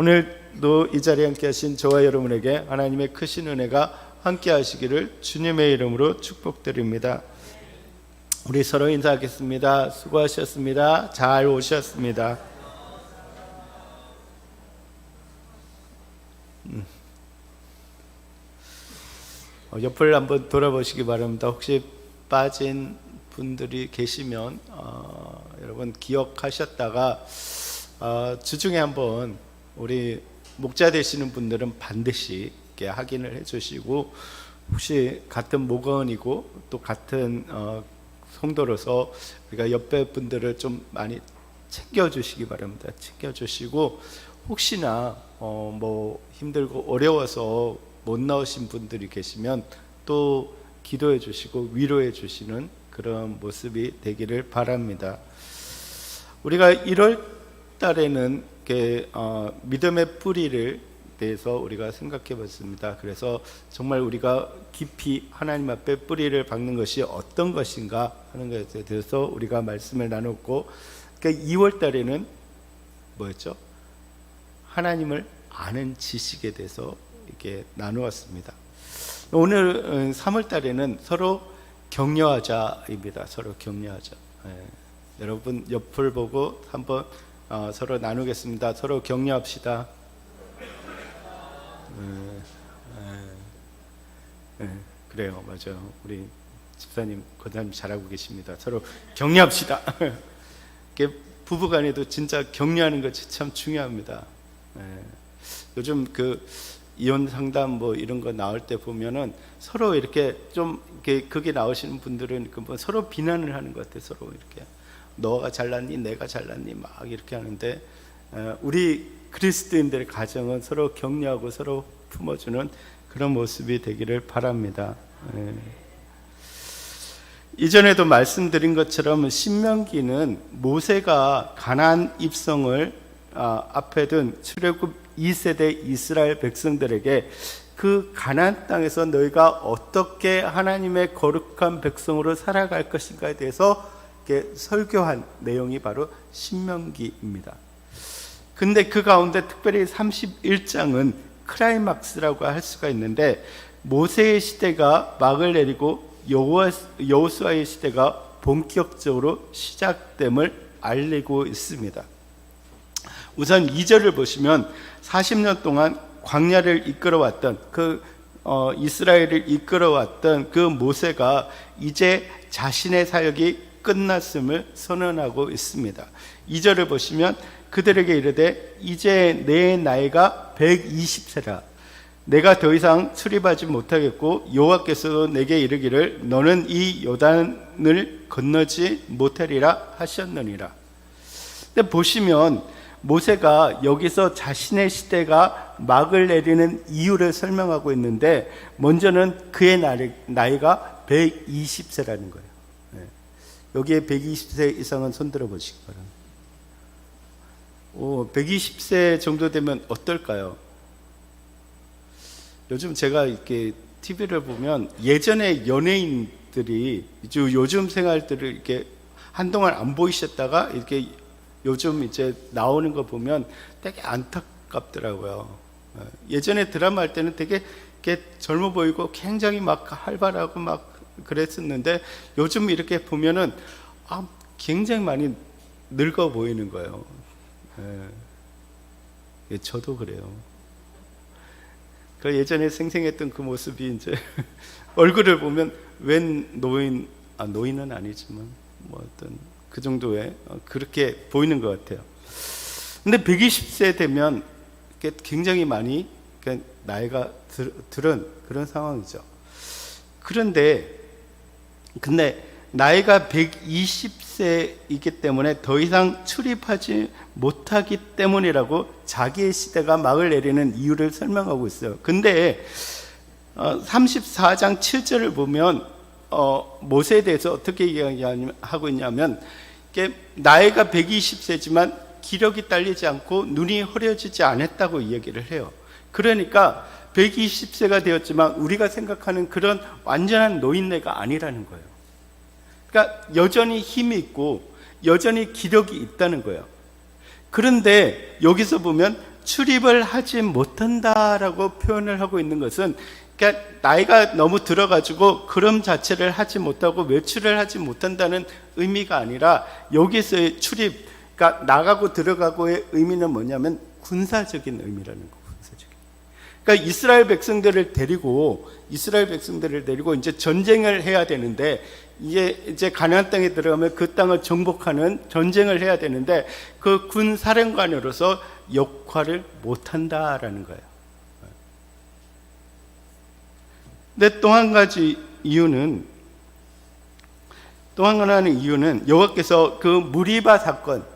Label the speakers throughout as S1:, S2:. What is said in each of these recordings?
S1: 오늘도 이 자리에 함께 하신 저와 여러분에게 하나님의 크신 은혜가 함께 하시기를 주님의 이름으로 축복드립니다. 우리 서로 인사하겠습니다. 수고하셨습니다. 잘 오셨습니다. 옆을 한번 돌아보시기 바랍니다. 혹시 빠진 분들이 계시면 여러분 기억하셨다가 주중에 한번 우리 목자 되시는 분들은 반드시 이렇게 확인을 해주시고, 혹시 같은 목원이고 또 같은 성도로서 우리가 옆에 분들을 좀 많이 챙겨주시기 바랍니다. 챙겨주시고, 혹시나 뭐 힘들고 어려워서 못 나오신 분들이 계시면 또 기도해 주시고 위로해 주시는 그런 모습이 되기를 바랍니다. 우리가 1월 달에는 믿음의 뿌리를 대해서 우리가 생각해 봤습니다. 그래서 정말 우리가 깊이 하나님 앞에 뿌리를 박는 것이 어떤 것인가 하는 것에 대해서 우리가 말씀을 나눴고, 2월 달에는 뭐였죠? 하나님을 아는 지식에 대해서 이렇게 나누었습니다. 오늘 3월 달에는 서로 격려하자입니다. 서로 격려하자. 여러분 옆을 보고 한번 서로 나누겠습니다. 서로 격려합시다. 그래요, 맞아요. 우리 집사님, 권사님 잘하고 계십니다. 서로 격려합시다. 부부간에도 진짜 격려하는 것이 참 중요합니다. 요즘 이혼 상담 뭐 이런 거 나올 때 보면은 서로 이렇게 좀 거기 나오시는 분들은 서로 비난을 하는 것 같아요. 서로 이렇게 너가 잘났니, 내가 잘났니 막 이렇게 하는데, 우리 그리스도인들의 가정은 서로 격려하고 서로 품어주는 그런 모습이 되기를 바랍니다. 이전에도 말씀드린 것처럼 신명기는 모세가 가나안 입성을 앞에 둔 출애굽 2세대 이스라엘 백성들에게 그 가나안 땅에서 너희가 어떻게 하나님의 거룩한 백성으로 살아갈 것인가에 대해서 설교한 내용이 바로 신명기입니다. 근데 그 가운데 특별히 31장은 클라이막스라고 할 수가 있는데, 모세의 시대가 막을 내리고 여호수아의 시대가 본격적으로 시작됨을 알리고 있습니다. 우선 2절을 보시면 40년 동안 광야를 이끌어왔던 이스라엘을 이끌어왔던 그 모세가 이제 자신의 사역이 끝났음을 선언하고 있습니다. 2절을 보시면 그들에게 이르되 이제 내 나이가 120세라 내가 더 이상 출입하지 못하겠고 여호와께서도 내게 이르기를 너는 이 요단을 건너지 못하리라 하셨느니라. 근데 보시면 모세가 여기서 자신의 시대가 막을 내리는 이유를 설명하고 있는데, 먼저는 그의 나이가 120세라는 거예요. 여기에 120세 이상은 손들어 보시기 바랍니다. 120세 정도 되면 어떨까요? 요즘 제가 이렇게 TV를 보면 예전에 연예인들이 요즘 생활들을 이렇게 한동안 안 보이셨다가 이렇게 요즘 이제 나오는 거 보면 되게 안타깝더라고요. 예전에 드라마 할 때는 되게 이렇게 젊어 보이고 굉장히 막 활발하고 막 그랬었는데, 요즘 이렇게 보면은 굉장히 많이 늙어 보이는 거예요. 저도 그래요. 예전에 생생했던 그 모습이 이제 얼굴을 보면 웬 노인은 아니지만 뭐 어떤 그 정도의 그렇게 보이는 것 같아요. 근데 120세 되면 굉장히 많이 나이가 들은 그런 상황이죠. 근데 나이가 120세이기 때문에 더 이상 출입하지 못하기 때문이라고 자기의 시대가 막을 내리는 이유를 설명하고 있어요. 근데 34장 7절을 보면 모세에 대해서 어떻게 이야기하고 있냐면, 나이가 120세지만 기력이 딸리지 않고 눈이 흐려지지 않았다고 이야기를 해요. 그러니까 120세가 되었지만 우리가 생각하는 그런 완전한 노인네가 아니라는 거예요. 그러니까 여전히 힘이 있고 여전히 기력이 있다는 거예요. 그런데 여기서 보면 출입을 하지 못한다라고 표현을 하고 있는 것은, 그러니까 나이가 너무 들어가지고 그럼 자체를 하지 못하고 외출을 하지 못한다는 의미가 아니라, 여기서의 출입, 그러니까 나가고 들어가고의 의미는 뭐냐면 군사적인 의미라는 거. 군사적인. 그러니까 이스라엘 백성들을 데리고 이제 전쟁을 해야 되는데, 이제 가나안 땅에 들어가면 그 땅을 정복하는 전쟁을 해야 되는데, 그 군 사령관으로서 역할을 못 한다라는 거예요. 근데 또 한 가지 이유는, 여호와께서 그 무리바 사건,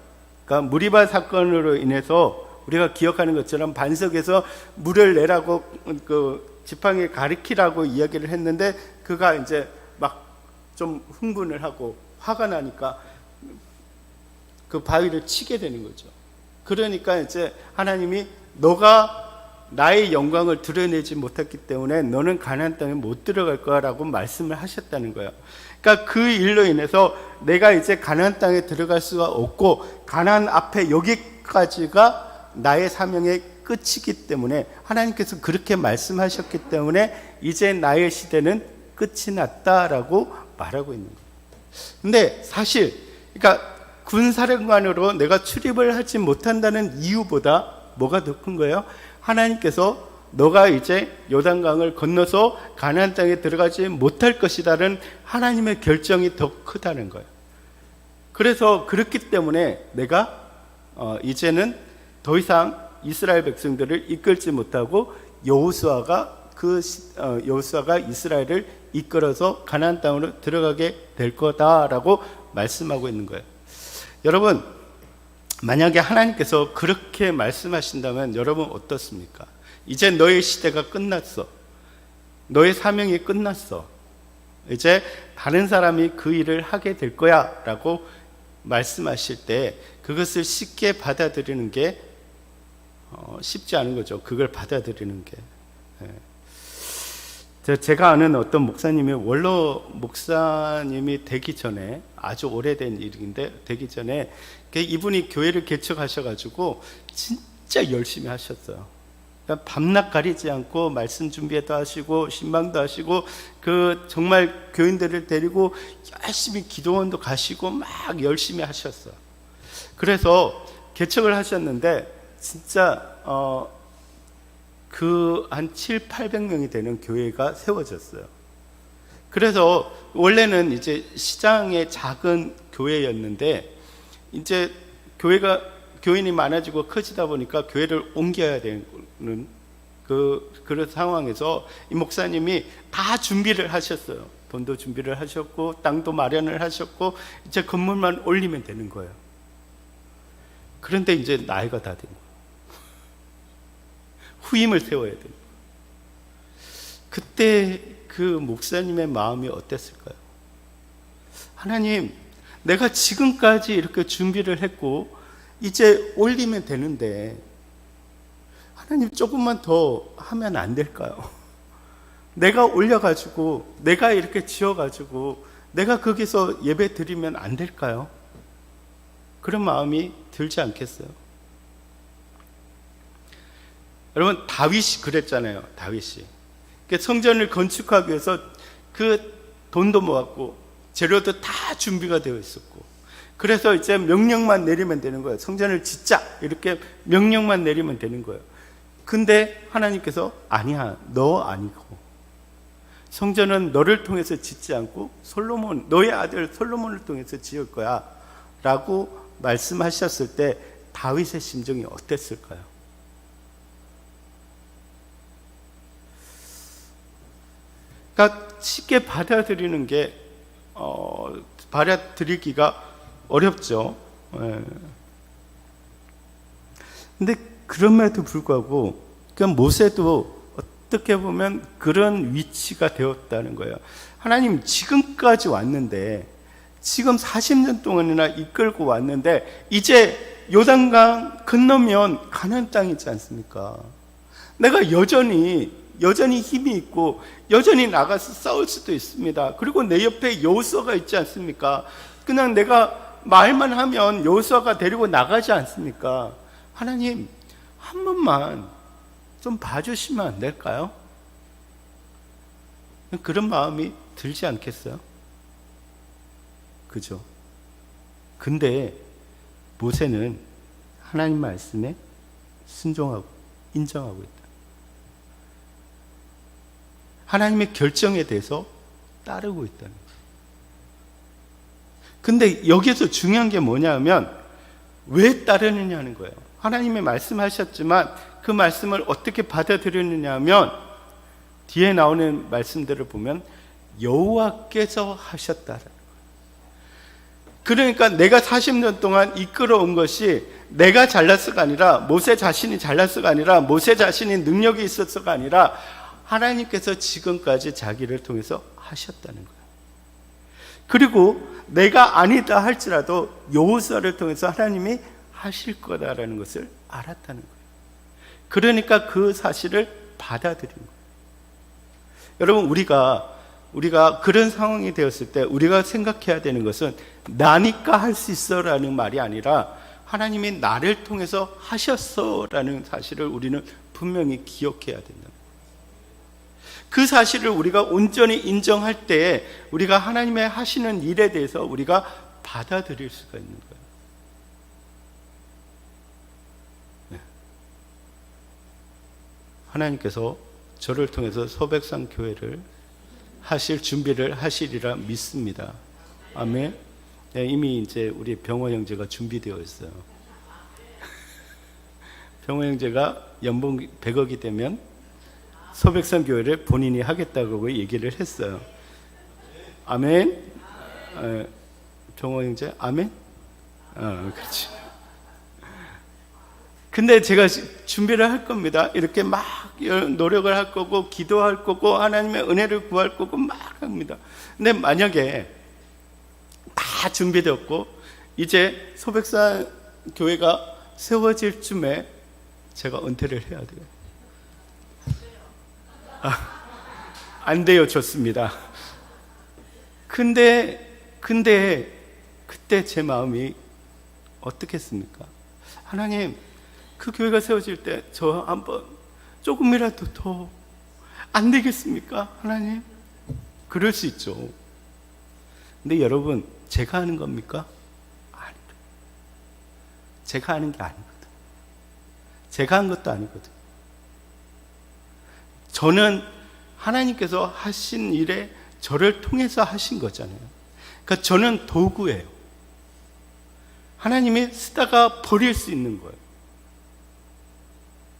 S1: 그러니까 무리바 사건으로 인해서 우리가 기억하는 것처럼 반석에서 물을 내라고 그 지팡이를 가리키라고 이야기를 했는데, 그가 이제 막 좀 흥분을 하고 화가 나니까 그 바위를 치게 되는 거죠. 그러니까 이제 하나님이 너가 나의 영광을 드러내지 못했기 때문에 너는 가나안 땅에 못 들어갈 거라고 말씀을 하셨다는 거예요. 그러니까 그 일로 인해서 내가 이제 가나안 땅에 들어갈 수가 없고, 가나안 앞에 여기까지가 나의 사명의 끝이기 때문에, 하나님께서 그렇게 말씀하셨기 때문에 이제 나의 시대는 끝이 났다라고 말하고 있는 거예요. 근데 사실, 그러니까 군사령관으로 내가 출입을 하지 못한다는 이유보다 뭐가 더 큰 거예요? 하나님께서 너가 이제 요단강을 건너서 가나안 땅에 들어가지 못할 것이다는 하나님의 결정이 더 크다는 거예요. 그래서 그렇기 때문에 내가 이제는 더 이상 이스라엘 백성들을 이끌지 못하고 여호수아가 이스라엘을 이끌어서 가나안 땅으로 들어가게 될 거다라고 말씀하고 있는 거예요. 여러분, 만약에 하나님께서 그렇게 말씀하신다면 여러분 어떻습니까? 이제 너의 시대가 끝났어. 너의 사명이 끝났어. 이제 다른 사람이 그 일을 하게 될 거야 라고 말씀하실 때, 그것을 쉽게 받아들이는 게 쉽지 않은 거죠. 그걸 받아들이는 게. 제가 아는 어떤 목사님이, 원로 목사님이 되기 전에, 아주 오래된 일인데 되기 전에 이분이 교회를 개척하셔가지고 진짜 열심히 하셨어요. 그러니까 밤낮 가리지 않고 말씀 준비도 하시고 신방도 하시고, 그 정말 교인들을 데리고 열심히 기도원도 가시고 막 열심히 하셨어요. 그래서 개척을 하셨는데 진짜 그 한 700~800명이 되는 교회가 세워졌어요. 그래서 원래는 이제 시장의 작은 교회였는데, 이제 교인이 많아지고 커지다 보니까 교회를 옮겨야 되는 그런 상황에서 이 목사님이 다 준비를 하셨어요. 돈도 준비를 하셨고 땅도 마련을 하셨고 이제 건물만 올리면 되는 거예요. 그런데 이제 나이가 다 된 거예요. 후임을 세워야 돼요. 그때 그 목사님의 마음이 어땠을까요? 하나님, 내가 지금까지 이렇게 준비를 했고 이제 올리면 되는데 하나님 조금만 더 하면 안 될까요? 내가 올려가지고 내가 이렇게 지어가지고 내가 거기서 예배 드리면 안 될까요? 그런 마음이 들지 않겠어요? 여러분, 다윗이 그랬잖아요. 다윗이 성전을 건축하기 위해서 그 돈도 모았고 재료도 다 준비가 되어 있었고, 그래서 이제 명령만 내리면 되는 거예요. 성전을 짓자 이렇게 명령만 내리면 되는 거예요. 근데 하나님께서 아니야, 너 아니고 성전은 너를 통해서 짓지 않고 솔로몬, 너의 아들 솔로몬을 통해서 지을 거야 라고 말씀하셨을 때 다윗의 심정이 어땠을까요? 그러니까 쉽게 받아들이는 게 받아들이기가 어렵죠. 근데 그럼에도 불구하고 그러니까 모세도 어떻게 보면 그런 위치가 되었다는 거예요. 하나님, 지금까지 왔는데, 지금 40년 동안이나 이끌고 왔는데 이제 요단강 건너면 가나안 땅이지 않습니까? 내가 여전히 힘이 있고 여전히 나가서 싸울 수도 있습니다. 그리고 내 옆에 여호수아가 있지 않습니까? 그냥 내가 말만 하면 여호수아가 데리고 나가지 않습니까? 하나님, 한 번만 좀 봐주시면 안 될까요? 그런 마음이 들지 않겠어요? 그죠? 근데 모세는 하나님 말씀에 순종하고 인정하고 있다. 하나님의 결정에 대해서 따르고 있다는 거예요. 근데 여기서 중요한 게 뭐냐면 왜 따르느냐는 거예요. 하나님의 말씀하셨지만 그 말씀을 어떻게 받아들였느냐 하면 뒤에 나오는 말씀들을 보면 여호와께서 하셨다라는 거예요. 그러니까 내가 40년 동안 이끌어온 것이 내가 잘났어가 아니라 모세 자신이 잘났어가 아니라 모세 자신이 능력이 있었어가 아니라 하나님께서 지금까지 자기를 통해서 하셨다는 거예요. 그리고 내가 아니다 할지라도 여호수아를 통해서 하나님이 하실 거다라는 것을 알았다는 거예요. 그러니까 그 사실을 받아들인 거예요. 여러분, 우리가 그런 상황이 되었을 때 우리가 생각해야 되는 것은 나니까 할 수 있어라는 말이 아니라 하나님이 나를 통해서 하셨어라는 사실을 우리는 분명히 기억해야 된다. 그 사실을 우리가 온전히 인정할 때 우리가 하나님의 하시는 일에 대해서 우리가 받아들일 수가 있는 거예요. 네. 하나님께서 저를 통해서 소백산 교회를 하실 준비를 하시리라 믿습니다. 아멘. 네, 이미 이제 우리 병호 형제가 준비되어 있어요. 병호 형제가 연봉 100억이 되면 소백산 교회를 본인이 하겠다고 얘기를 했어요. 아멘. 병호 형제, 아멘. 그렇지. 근데 제가 준비를 할 겁니다. 이렇게 막 노력을 할 거고 기도할 거고 하나님의 은혜를 구할 거고 막 합니다. 근데 만약에 다 준비되었고 이제 소백산 교회가 세워질 쯤에 제가 은퇴를 해야 돼요. 안 돼요. 좋습니다. 근데 그때 제 마음이 어떻겠습니까? 하나님, 그 교회가 세워질 때 저 한번 조금이라도 더 안 되겠습니까? 하나님? 그럴 수 있죠. 근데 여러분, 제가 하는 겁니까? 아니죠. 제가 하는 게 아니거든. 제가 한 것도 아니거든. 저는 하나님께서 하신 일에 저를 통해서 하신 거잖아요. 그러니까 저는 도구예요. 하나님이 쓰다가 버릴 수 있는 거예요.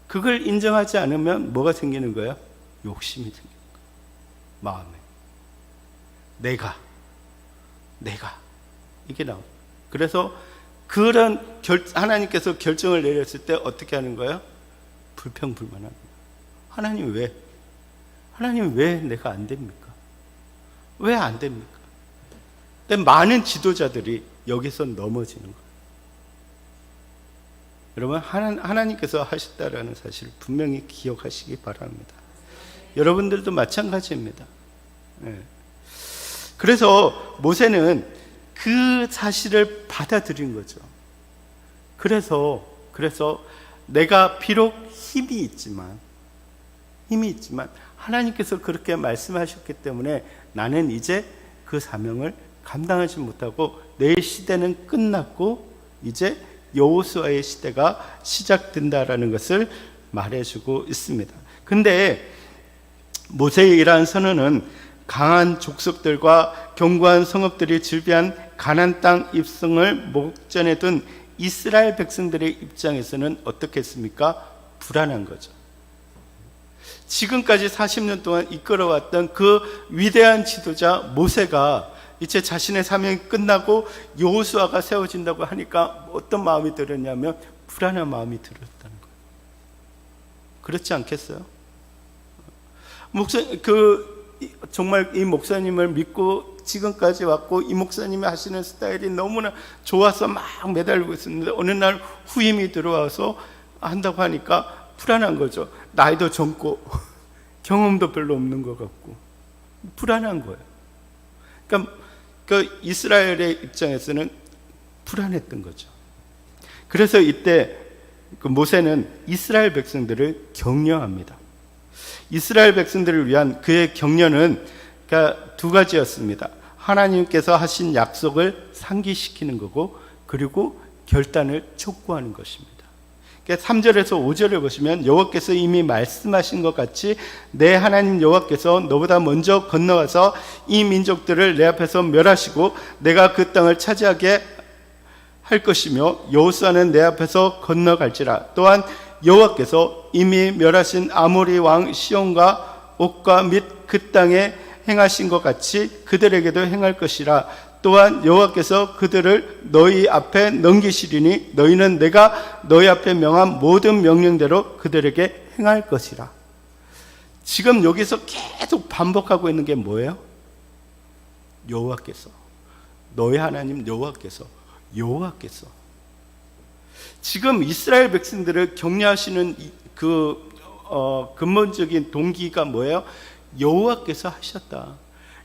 S1: 그걸 인정하지 않으면 뭐가 생기는 거예요? 욕심이 생기는 거예요. 마음에. 내가 이게 나와요. 그래서 그런 하나님께서 결정을 내렸을 때 어떻게 하는 거예요? 불평불만하는 거예요. 하나님 왜 내가 안 됩니까? 왜 안 됩니까? 근데 많은 지도자들이 여기서 넘어지는 거예요. 여러분, 하나님께서 하셨다라는 사실을 분명히 기억하시기 바랍니다. 여러분들도 마찬가지입니다. 네. 그래서 모세는 그 사실을 받아들인 거죠. 그래서 내가 비록 힘이 있지만 하나님께서 그렇게 말씀하셨기 때문에 나는 이제 그 사명을 감당하지 못하고 내 시대는 끝났고 이제 여호수아의 시대가 시작된다라는 것을 말해주고 있습니다. 근데 모세의 이러한 선언은 강한 족속들과 견고한 성읍들이 즐비한 가나안 땅 입성을 목전에 둔 이스라엘 백성들의 입장에서는 어떻겠습니까? 불안한 거죠. 지금까지 40년 동안 이끌어왔던 그 위대한 지도자 모세가 이제 자신의 사명이 끝나고 여호수아가 세워진다고 하니까 어떤 마음이 들었냐면 불안한 마음이 들었다는 거예요. 그렇지 않겠어요? 정말 이 목사님을 믿고 지금까지 왔고 이 목사님이 하시는 스타일이 너무나 좋아서 막 매달리고 있었는데 어느 날 후임이 들어와서 한다고 하니까 불안한 거죠. 나이도 젊고 경험도 별로 없는 것 같고 불안한 거예요. 그러니까 그 이스라엘의 입장에서는 불안했던 거죠. 그래서 이때 그 모세는 이스라엘 백성들을 격려합니다. 이스라엘 백성들을 위한 그의 격려는 그러니까 두 가지였습니다. 하나님께서 하신 약속을 상기시키는 거고, 그리고 결단을 촉구하는 것입니다. 3절에서 5절을 보시면 여호와께서 이미 말씀하신 것 같이 내 하나님 여호와께서 너보다 먼저 건너가서 이 민족들을 내 앞에서 멸하시고 내가 그 땅을 차지하게 할 것이며 여호수아는 내 앞에서 건너갈지라. 또한 여호와께서 이미 멸하신 아모리 왕 시온과 옥과 및 그 땅에 행하신 것 같이 그들에게도 행할 것이라. 또한 여호와께서 그들을 너희 앞에 넘기시리니 너희는 내가 너희 앞에 명한 모든 명령대로 그들에게 행할 것이라. 지금 여기서 계속 반복하고 있는 게 뭐예요? 여호와께서, 너희 하나님 여호와께서, 여호와께서. 지금 이스라엘 백성들을 격려하시는 근본적인 동기가 뭐예요? 여호와께서 하셨다,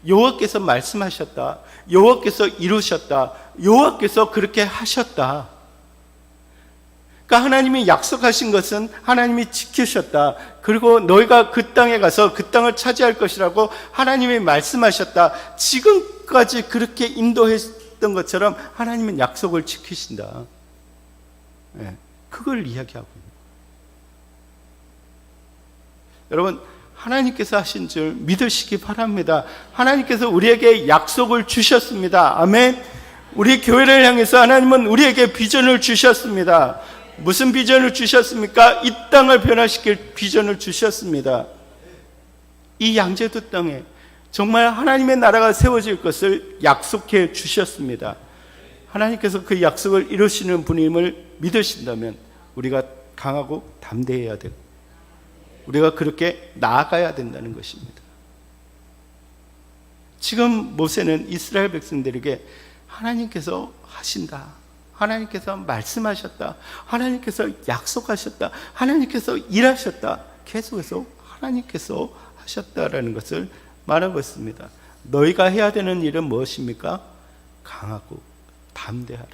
S1: 여호와께서 말씀하셨다, 여호와께서 이루셨다, 여호와께서 그렇게 하셨다. 그러니까 하나님이 약속하신 것은 하나님이 지키셨다. 그리고 너희가 그 땅에 가서 그 땅을 차지할 것이라고 하나님이 말씀하셨다. 지금까지 그렇게 인도했던 것처럼 하나님은 약속을 지키신다. 네, 그걸 이야기하고 있는 거예요. 여러분, 하나님께서 하신 줄 믿으시기 바랍니다. 하나님께서 우리에게 약속을 주셨습니다. 아멘. 우리 교회를 향해서 하나님은 우리에게 비전을 주셨습니다. 무슨 비전을 주셨습니까? 이 땅을 변화시킬 비전을 주셨습니다. 이 양제도 땅에 정말 하나님의 나라가 세워질 것을 약속해 주셨습니다. 하나님께서 그 약속을 이루시는 분임을 믿으신다면 우리가 강하고 담대해야 되고, 우리가 그렇게 나아가야 된다는 것입니다. 지금 모세는 이스라엘 백성들에게 하나님께서 하신다, 하나님께서 말씀하셨다, 하나님께서 약속하셨다, 하나님께서 일하셨다, 계속해서 하나님께서 하셨다라는 것을 말하고 있습니다. 너희가 해야 되는 일은 무엇입니까? 강하고 담대하라.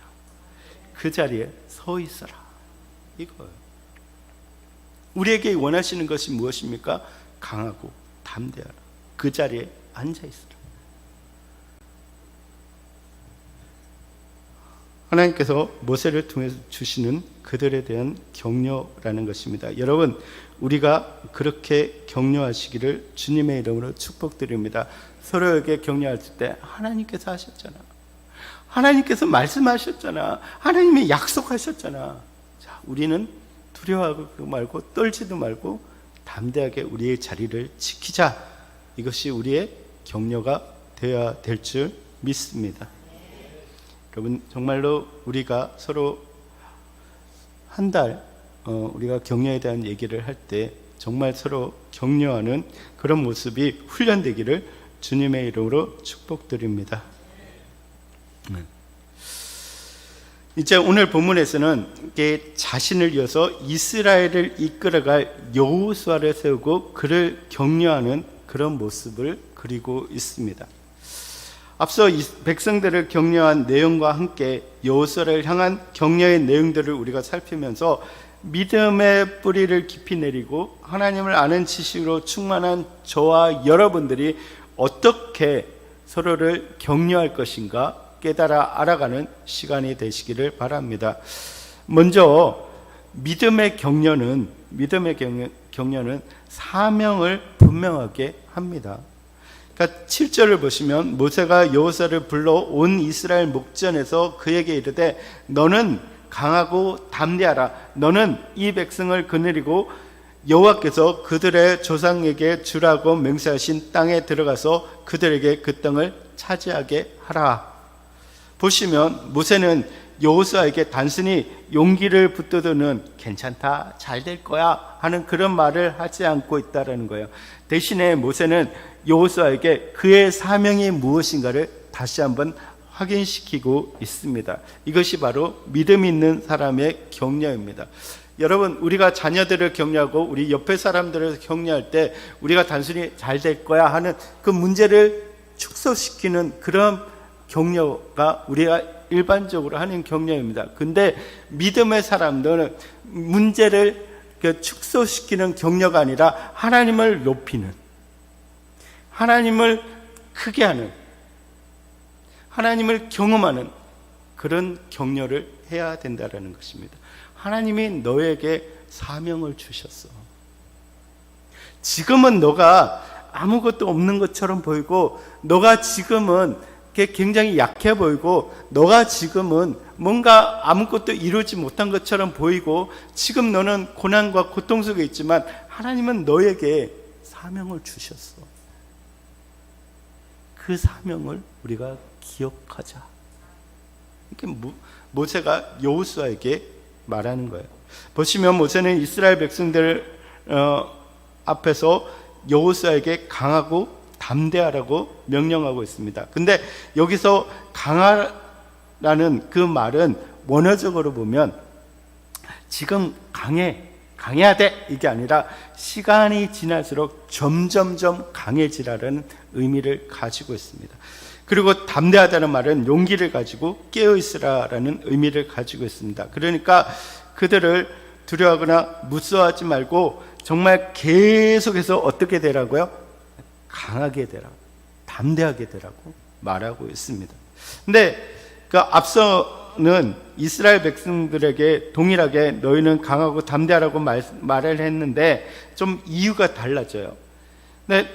S1: 그 자리에 서 있어라. 이거예요. 우리에게 원하시는 것이 무엇입니까? 강하고 담대하라. 그 자리에 앉아 있으라. 하나님께서 모세를 통해서 주시는 그들에 대한 격려라는 것입니다. 여러분, 우리가 그렇게 격려하시기를 주님의 이름으로 축복드립니다. 서로에게 격려할 때 하나님께서 하셨잖아, 하나님께서 말씀하셨잖아, 하나님이 약속하셨잖아. 자, 우리는 두려워하고 말고 떨지도 말고 담대하게 우리의 자리를 지키자. 이것이 우리의 격려가 되어야 될 줄 믿습니다. 여러분, 정말로 우리가 서로 한 달 우리가 격려에 대한 얘기를 할 때 정말 서로 격려하는 그런 모습이 훈련되기를 주님의 이름으로 축복드립니다. 이제 오늘 본문에서는 자신을 이어서 이스라엘을 이끌어갈 여호수아를 세우고 그를 격려하는 그런 모습을 그리고 있습니다. 앞서 백성들을 격려한 내용과 함께 여호수아를 향한 격려의 내용들을 우리가 살피면서 믿음의 뿌리를 깊이 내리고 하나님을 아는 지식으로 충만한 저와 여러분들이 어떻게 서로를 격려할 것인가 깨달아 알아가는 시간이 되시기를 바랍니다. 먼저 믿음의 격려는 사명을 분명하게 합니다. 그러니까 7절을 보시면 모세가 여호수아를 불러 온 이스라엘 목전에서 그에게 이르되 너는 강하고 담대하라. 너는 이 백성을 거느리고 여호와께서 그들의 조상에게 주라고 맹세하신 땅에 들어가서 그들에게 그 땅을 차지하게 하라. 보시면 모세는 여호수아에게 단순히 용기를 붙들어는 괜찮다, 잘 될 거야 하는 그런 말을 하지 않고 있다는 거예요. 대신에 모세는 여호수아에게 그의 사명이 무엇인가를 다시 한번 확인시키고 있습니다. 이것이 바로 믿음 있는 사람의 격려입니다. 여러분, 우리가 자녀들을 격려하고 우리 옆에 사람들을 격려할 때 우리가 단순히 잘 될 거야 하는 그 문제를 축소시키는 그런 격려가 우리가 일반적으로 하는 격려입니다. 근데 믿음의 사람들은 문제를 축소시키는 격려가 아니라 하나님을 높이는, 하나님을 크게 하는, 하나님을 경험하는 그런 격려를 해야 된다는 것입니다. 하나님이 너에게 사명을 주셨어. 지금은 너가 아무것도 없는 것처럼 보이고, 너가 지금은 굉장히 약해 보이고, 너가 지금은 뭔가 아무것도 이루지 못한 것처럼 보이고, 지금 너는 고난과 고통 속에 있지만 하나님은 너에게 사명을 주셨어. 그 사명을 우리가 기억하자. 이렇게 모세가 여호수아에게 말하는 거예요. 보시면 모세는 이스라엘 백성들 앞에서 여호수아에게 강하고 담대하라고 명령하고 있습니다. 근데 여기서 강하라는 그 말은 원어적으로 보면 지금 강해야 돼 이게 아니라 시간이 지날수록 점점점 강해지라는 의미를 가지고 있습니다. 그리고 담대하다는 말은 용기를 가지고 깨어있으라라는 의미를 가지고 있습니다. 그러니까 그들을 두려워하거나 무서워하지 말고 정말 계속해서 어떻게 되라고요? 강하게 되라, 담대하게 되라고 말하고 있습니다. 근데 그 앞서는 이스라엘 백성들에게 동일하게 너희는 강하고 담대하라고 말을 했는데 좀 이유가 달라져요. 근데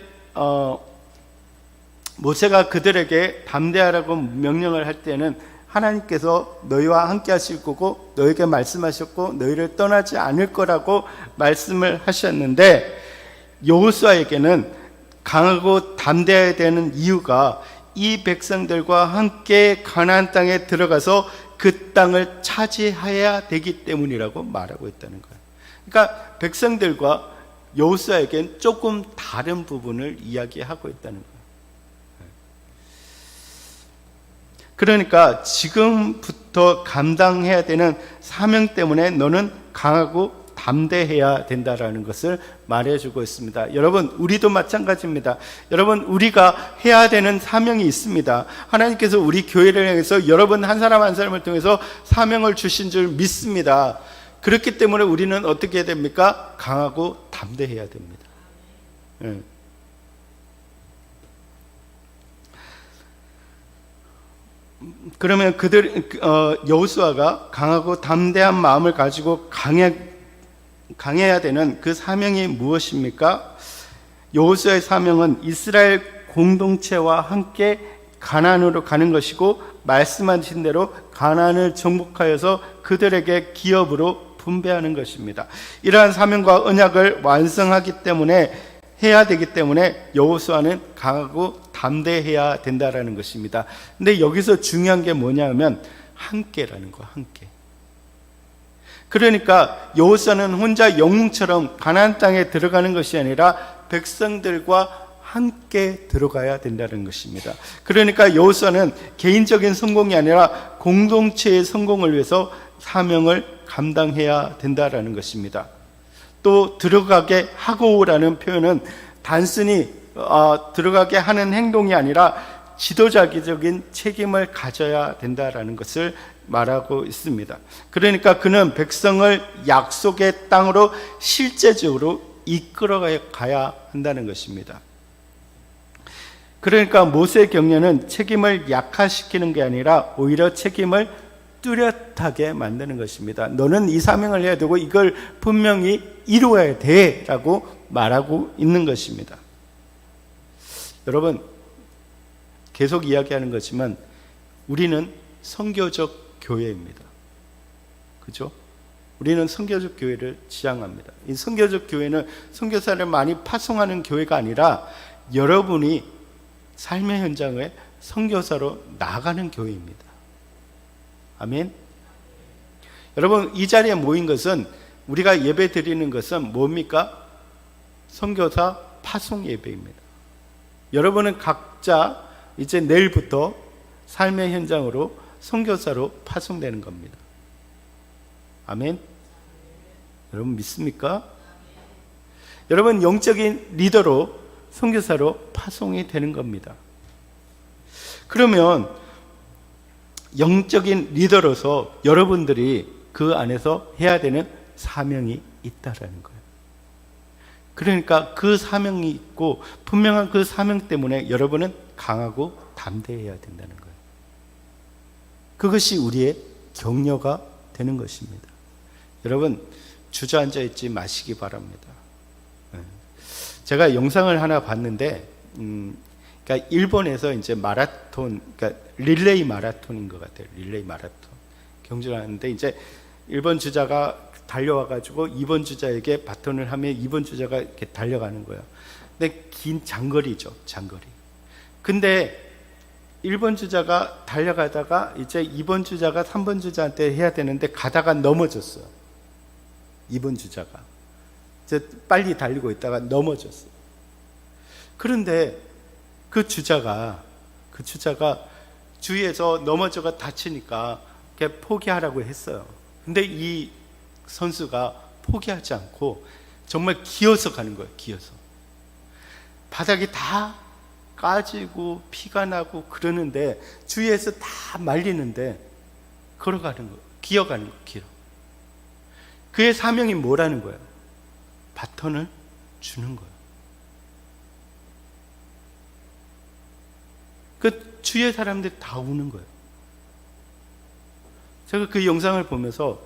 S1: 모세가 그들에게 담대하라고 명령을 할 때는 하나님께서 너희와 함께 하실 거고 너희에게 말씀하셨고 너희를 떠나지 않을 거라고 말씀을 하셨는데, 여호수아에게는 강하고 담대해야 되는 이유가 이 백성들과 함께 가나안 땅에 들어가서 그 땅을 차지해야 되기 때문이라고 말하고 있다는 거예요. 그러니까 백성들과 여호수아에게는 조금 다른 부분을 이야기하고 있다는 거예요. 그러니까 지금부터 감당해야 되는 사명 때문에 너는 강하고 담대해야 된다라는 것을 말해주고 있습니다. 여러분, 우리도 마찬가지입니다. 여러분, 우리가 해야 되는 사명이 있습니다. 하나님께서 우리 교회를 향해서 여러분 한 사람 한 사람을 통해서 사명을 주신 줄 믿습니다. 그렇기 때문에 우리는 어떻게 해야 됩니까? 강하고 담대해야 됩니다. 네. 그러면 여호수아가 강하고 담대한 마음을 가지고 강해야 되는 그 사명이 무엇입니까? 여호수아의 사명은 이스라엘 공동체와 함께 가나안으로 가는 것이고, 말씀하신 대로 가나안을 정복하여서 그들에게 기업으로 분배하는 것입니다. 이러한 사명과 언약을 완성하기 때문에 해야 되기 때문에 여호수아는 강하고 담대해야 된다라는 것입니다. 근데 여기서 중요한 게 뭐냐면 함께라는 거, 함께. 그러니까 여호수아는 혼자 영웅처럼 가나안 땅에 들어가는 것이 아니라 백성들과 함께 들어가야 된다는 것입니다. 그러니까 여호수아는 개인적인 성공이 아니라 공동체의 성공을 위해서 사명을 감당해야 된다라는 것입니다. 또 들어가게 하고라는 표현은 단순히 들어가게 하는 행동이 아니라 지도자적인 책임을 가져야 된다라는 것을 말하고 있습니다. 그러니까 그는 백성을 약속의 땅으로 실제적으로 이끌어가야 한다는 것입니다. 그러니까 모세의 격려는 책임을 약화시키는 게 아니라 오히려 책임을 뚜렷하게 만드는 것입니다. 너는 이 사명을 해야 되고 이걸 분명히 이루어야 돼 라고 말하고 있는 것입니다. 여러분, 계속 이야기하는 거지만 우리는 선교적 교회입니다. 그죠? 우리는 선교적 교회를 지향합니다. 이 선교적 교회는 선교사를 많이 파송하는 교회가 아니라 여러분이 삶의 현장에 선교사로 나가는 교회입니다. 아멘. 여러분, 이 자리에 모인 것은, 우리가 예배 드리는 것은 뭡니까? 선교사 파송 예배입니다. 여러분은 각자 이제 내일부터 삶의 현장으로 선교사로 파송되는 겁니다. 아멘. 여러분 믿습니까? 여러분 영적인 리더로 선교사로 파송이 되는 겁니다. 그러면 영적인 리더로서 여러분들이 그 안에서 해야 되는 사명이 있다라는 거예요. 그러니까 그 사명이 있고 분명한 그 사명 때문에 여러분은 강하고 담대해야 된다는 거예요. 그것이 우리의 격려가 되는 것입니다. 여러분, 주저앉아 있지 마시기 바랍니다. 제가 영상을 하나 봤는데, 그러니까 일본에서 이제 마라톤, 그러니까 릴레이 마라톤인 것 같아요. 릴레이 마라톤 경주를 하는데, 이제 1번 주자가 달려와가지고 2번 주자에게 바톤을 하면 2번 주자가 이렇게 달려가는 거예요. 근데 긴 장거리죠, 장거리. 근데 1번 주자가 달려가다가 이제 2번 주자가 3번 주자한테 해야 되는데 가다가 넘어졌어요. 2번 주자가. 이제 빨리 달리고 있다가 넘어졌어요. 그런데 그 주자가 주위에서 넘어져가 다치니까 포기하라고 했어요. 근데 이 선수가 포기하지 않고 정말 기어서 가는 거예요. 기어서. 바닥이 다 까지고 피가 나고 그러는데 주위에서 다 말리는데 걸어가는 거예요. 기어가는 거예요. 기어. 그의 사명이 뭐라는 거예요? 바톤을 주는 거예요. 그 주위의 사람들이 다 우는 거예요. 제가 그 영상을 보면서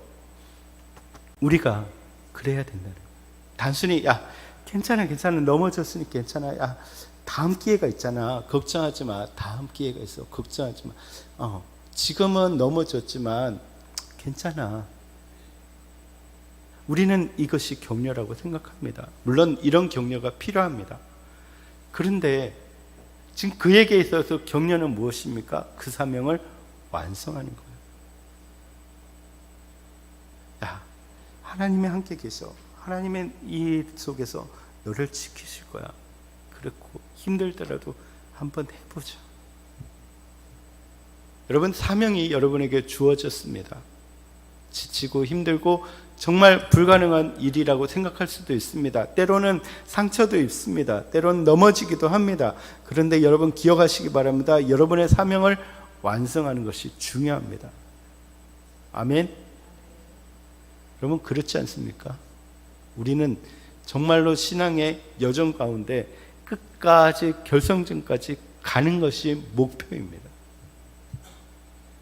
S1: 우리가 그래야 된다는 거예요. 단순히 야 괜찮아 넘어졌으니 괜찮아, 야 다음 기회가 있잖아, 걱정하지 마, 다음 기회가 있어, 걱정하지 마, 지금은 넘어졌지만 괜찮아. 우리는 이것이 격려라고 생각합니다. 물론 이런 격려가 필요합니다. 그런데 지금 그에게 있어서 격려는 무엇입니까? 그 사명을 완성하는 거예요. 야, 하나님이 함께 계셔. 하나님의 일 속에서 너를 지키실 거야. 그렇고 힘들더라도 한번 해보자. 여러분, 사명이 여러분에게 주어졌습니다. 지치고 힘들고 정말 불가능한 일이라고 생각할 수도 있습니다. 때로는 상처도 있습니다. 때로는 넘어지기도 합니다. 그런데 여러분 기억하시기 바랍니다. 여러분의 사명을 완성하는 것이 중요합니다. 아멘. 여러분 그렇지 않습니까? 우리는 정말로 신앙의 여정 가운데 끝까지 결성점까지 가는 것이 목표입니다.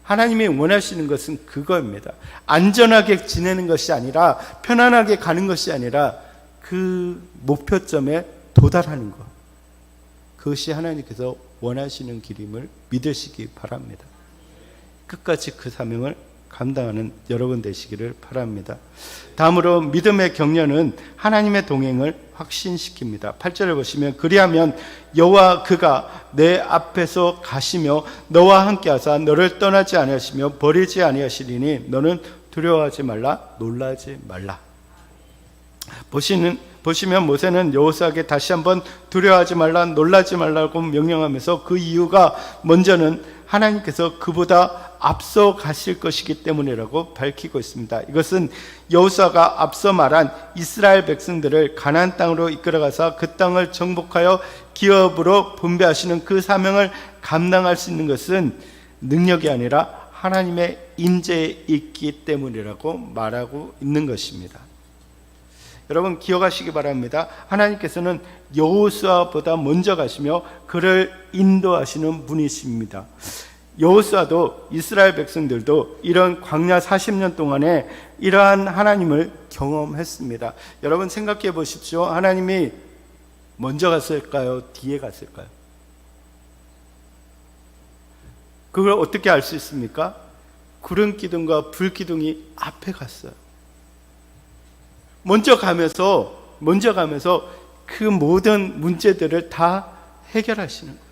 S1: 하나님이 원하시는 것은 그거입니다. 안전하게 지내는 것이 아니라, 편안하게 가는 것이 아니라 그 목표점에 도달하는 것, 그것이 하나님께서 원하시는 길임을 믿으시기 바랍니다. 끝까지 그 사명을 감당하는 여러분 되시기를 바랍니다. 다음으로 믿음의 격려는 하나님의 동행을 확신시킵니다. 8절을 보시면 그리하면 여호와 그가 내 앞에서 가시며 너와 함께하사 너를 떠나지 아니하시며 버리지 아니하시리니 너는 두려워하지 말라, 놀라지 말라. 보시면 모세는 여호수아에게 다시 한번 두려워하지 말라, 놀라지 말라고 명령하면서 그 이유가 먼저는 하나님께서 그보다 앞서 가실 것이기 때문이라고 밝히고 있습니다. 이것은 여호수아가 앞서 말한 이스라엘 백성들을 가나안 땅으로 이끌어가서 그 땅을 정복하여 기업으로 분배하시는 그 사명을 감당할 수 있는 것은 능력이 아니라 하나님의 인재에 있기 때문이라고 말하고 있는 것입니다. 여러분 기억하시기 바랍니다. 하나님께서는 여호수아보다 먼저 가시며 그를 인도하시는 분이십니다. 여호수아도 이스라엘 백성들도 이런 광야 40년 동안에 이러한 하나님을 경험했습니다. 여러분 생각해 보십시오. 하나님이 먼저 갔을까요? 뒤에 갔을까요? 그걸 어떻게 알 수 있습니까? 구름 기둥과 불 기둥이 앞에 갔어요. 먼저 가면서 그 모든 문제들을 다 해결하시는 거예요.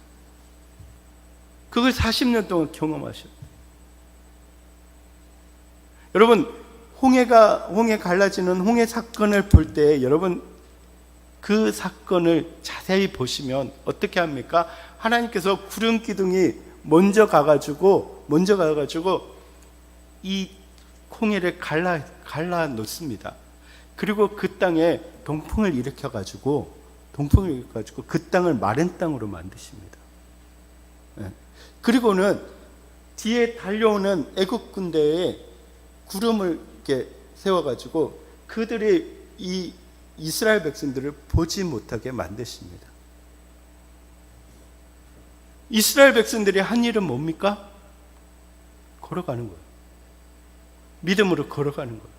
S1: 그걸 40년 동안 경험하셨어요. 여러분 홍해 갈라지는 홍해 사건을 볼 때 여러분 그 사건을 자세히 보시면 어떻게 합니까? 하나님께서 구름 기둥이 먼저 가가지고 이 홍해를 갈라 놓습니다. 그리고 그 땅에 동풍을 일으켜가지고 그 땅을 마른 땅으로 만드십니다. 그리고는 뒤에 달려오는 애국 군대에 구름을 이렇게 세워가지고 그들이 이 이스라엘 백성들을 보지 못하게 만드십니다. 이스라엘 백성들이 한 일은 뭡니까? 걸어가는 거예요. 믿음으로 걸어가는 거예요.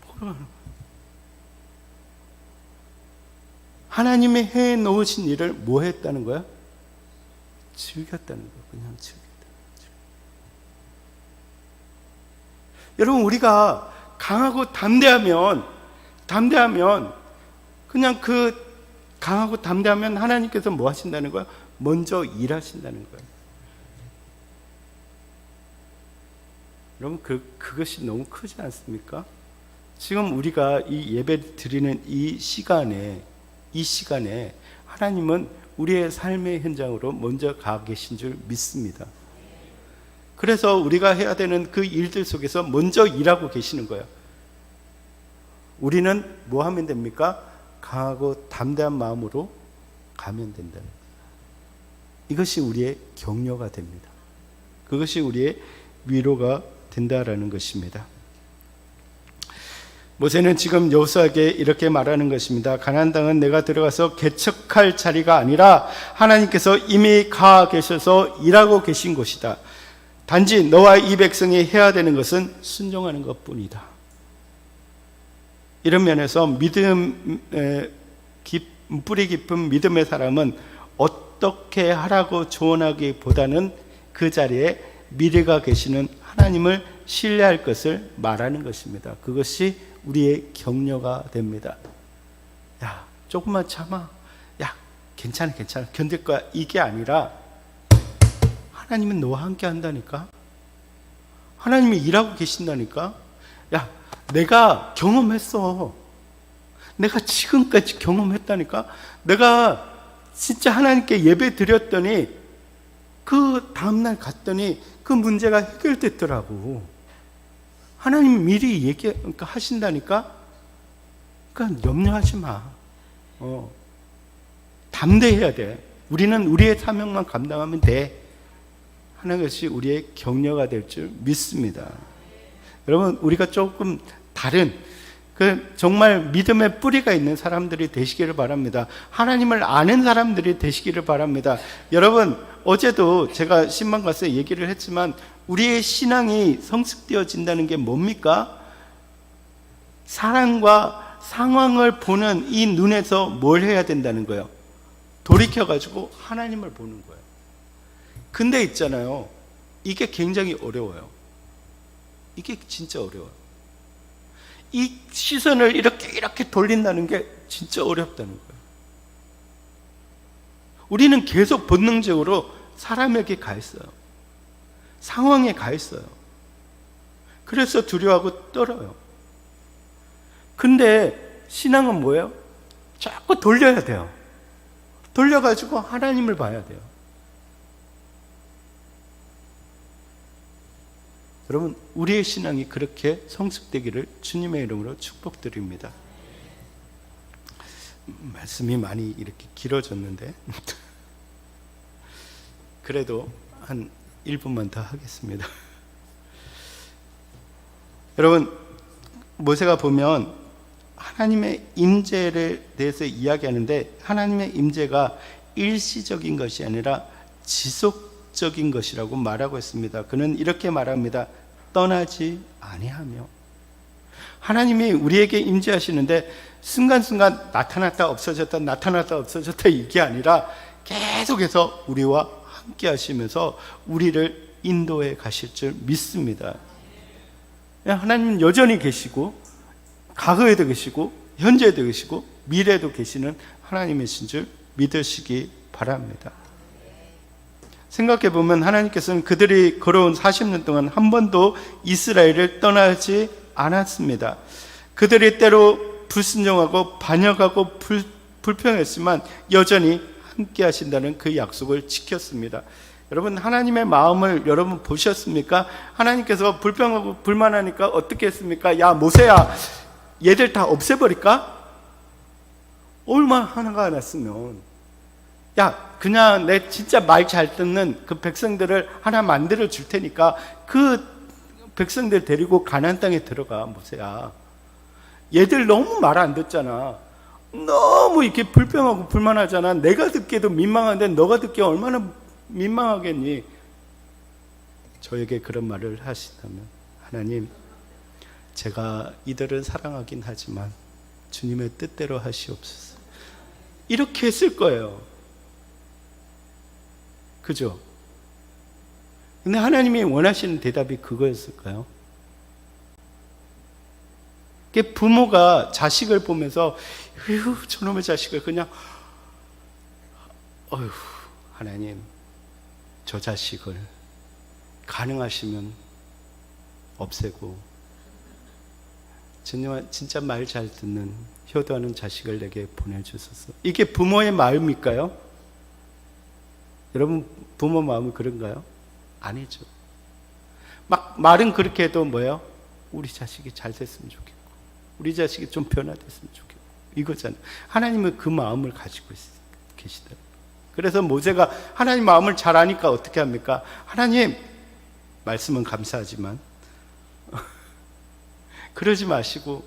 S1: 걸어가는 거예요. 하나님이 해 놓으신 일을 뭐 했다는 거야? 즐겼다는 거예요. 그냥 즐겼다. 여러분, 우리가 강하고 담대하면 그냥 그 강하고 담대하면 하나님께서 뭐 하신다는 거야? 먼저 일하신다는 거예요. 여러분, 그것이 너무 크지 않습니까? 지금 우리가 이 예배 드리는 이 시간에 하나님은 우리의 삶의 현장으로 먼저 가 계신 줄 믿습니다. 그래서 우리가 해야 되는 그 일들 속에서 먼저 일하고 계시는 거예요. 우리는 뭐 하면 됩니까? 강하고 담대한 마음으로 가면 된다는 거예요. 이것이 우리의 격려가 됩니다. 그것이 우리의 위로가 된다라는 것입니다. 모세는 지금 여호수아에게 이렇게 말하는 것입니다. 가나안 땅은 내가 들어가서 개척할 자리가 아니라 하나님께서 이미 가 계셔서 일하고 계신 곳이다. 단지 너와 이 백성이 해야 되는 것은 순종하는 것뿐이다. 이런 면에서 뿌리 깊은 믿음의 사람은 어떻게 하라고 조언하기보다는 그 자리에 미래가 계시는 하나님을 신뢰할 것을 말하는 것입니다. 그것이 우리의 격려가 됩니다. 야, 조금만 참아. 야, 괜찮아. 견딜 거야. 이게 아니라 하나님은 너와 함께 한다니까. 하나님이 일하고 계신다니까. 야, 내가 경험했어. 내가 지금까지 경험했다니까. 내가 진짜 하나님께 예배 드렸더니 그 다음날 갔더니 그 문제가 해결됐더라고. 하나님 미리 하신다니까. 그러니까 염려하지 마. 담대해야 돼. 우리는 우리의 사명만 감당하면 돼. 하는 것이 우리의 격려가 될 줄 믿습니다. 여러분, 우리가 조금 다른 정말 믿음의 뿌리가 있는 사람들이 되시기를 바랍니다. 하나님을 아는 사람들이 되시기를 바랍니다. 여러분, 어제도 제가 신방 가서 얘기를 했지만 우리의 신앙이 성숙되어진다는 게 뭡니까? 사랑과 상황을 보는 이 눈에서 뭘 해야 된다는 거예요? 돌이켜가지고 하나님을 보는 거예요. 근데 있잖아요, 이게 굉장히 어려워요. 이게 진짜 어려워요. 이 시선을 이렇게 돌린다는 게 진짜 어렵다는 거예요. 우리는 계속 본능적으로 사람에게 가 있어요. 상황에 가 있어요. 그래서 두려워하고 떨어요. 근데 신앙은 뭐예요? 자꾸 돌려야 돼요. 돌려가지고 하나님을 봐야 돼요. 여러분, 우리의 신앙이 그렇게 성숙되기를 주님의 이름으로 축복드립니다. 말씀이 많이 이렇게 길어졌는데 그래도 한 1분만 더 하겠습니다. 여러분, 모세가 보면 하나님의 임재에 대해서 이야기하는데 하나님의 임재가 일시적인 것이 아니라 지속적인 것이라고 말하고 있습니다. 그는 이렇게 말합니다. 떠나지 아니하며. 하나님이 우리에게 임재하시는데 순간순간 나타났다 없어졌다 이게 아니라 계속해서 우리와 함께 하시면서 우리를 인도해 가실 줄 믿습니다. 하나님은 여전히 계시고 과거에도 계시고 현재에도 계시고 미래에도 계시는 하나님이신 줄 믿으시기 바랍니다. 생각해보면 하나님께서는 그들이 걸어온 40년 동안 한 번도 이스라엘을 떠나지 않았습니다. 그들이 때로 불순종하고 반역하고 불평했지만 여전히 함께 하신다는 그 약속을 지켰습니다. 여러분, 하나님의 마음을 여러분 보셨습니까? 하나님께서 불평하고 불만하니까 어떻게 했습니까? 야, 모세야, 얘들 다 없애버릴까? 얼마나 화가 났으면. 야, 그냥 내 진짜 말 잘 듣는 그 백성들을 하나 만들어 줄 테니까 그 백성들 데리고 가나안 땅에 들어가. 모세야, 얘들 너무 말 안 듣잖아. 너무 이렇게 불평하고 불만하잖아. 내가 듣기에도 민망한데 너가 듣기에 얼마나 민망하겠니? 저에게 그런 말을 하시다면, 하나님, 제가 이들을 사랑하긴 하지만 주님의 뜻대로 하시옵소서. 이렇게 했을 거예요. 그죠? 근데 하나님이 원하시는 대답이 그거였을까요? 부모가 자식을 보면서 휴, 저놈의 자식을 그냥 어휴, 하나님, 저 자식을 가능하시면 없애고 진짜 말 잘 듣는 효도하는 자식을 내게 보내주소서. 이게 부모의 마음일까요? 여러분, 부모 마음이 그런가요? 아니죠. 막 말은 그렇게 해도 뭐예요? 우리 자식이 잘 됐으면 좋겠고, 우리 자식이 좀 변화됐으면 좋겠고, 이거잖아요. 하나님은 그 마음을 가지고 계시더라고요. 그래서 모세가 하나님 마음을 잘 아니까 어떻게 합니까? 하나님, 말씀은 감사하지만 그러지 마시고,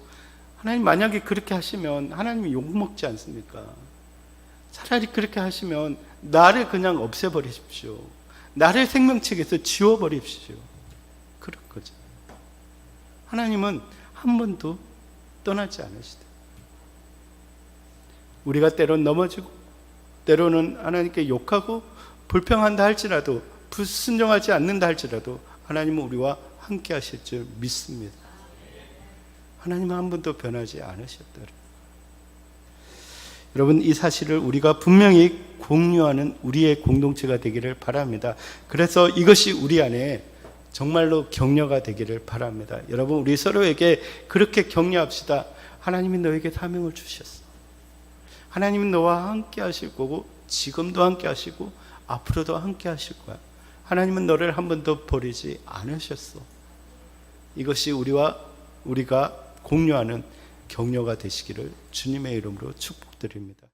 S1: 하나님 만약에 그렇게 하시면 하나님이 욕먹지 않습니까? 차라리 그렇게 하시면 나를 그냥 없애버리십시오. 나를 생명책에서 지워버리십시오. 그럴 거죠. 하나님은 한 번도 떠나지 않으시다. 우리가 때론 넘어지고 때로는 하나님께 욕하고 불평한다 할지라도, 불순종하지 않는다 할지라도 하나님은 우리와 함께 하실 줄 믿습니다. 하나님은 한 번도 변하지 않으셨더라. 여러분, 이 사실을 우리가 분명히 공유하는 우리의 공동체가 되기를 바랍니다. 그래서 이것이 우리 안에 정말로 격려가 되기를 바랍니다. 여러분, 우리 서로에게 그렇게 격려합시다. 하나님이 너에게 사명을 주셨어. 하나님이 너와 함께 하실 거고, 지금도 함께 하시고 앞으로도 함께 하실 거야. 하나님은 너를 한 번도 버리지 않으셨어. 이것이 우리가 공유하는 격려가 되시기를 주님의 이름으로 축복드립니다.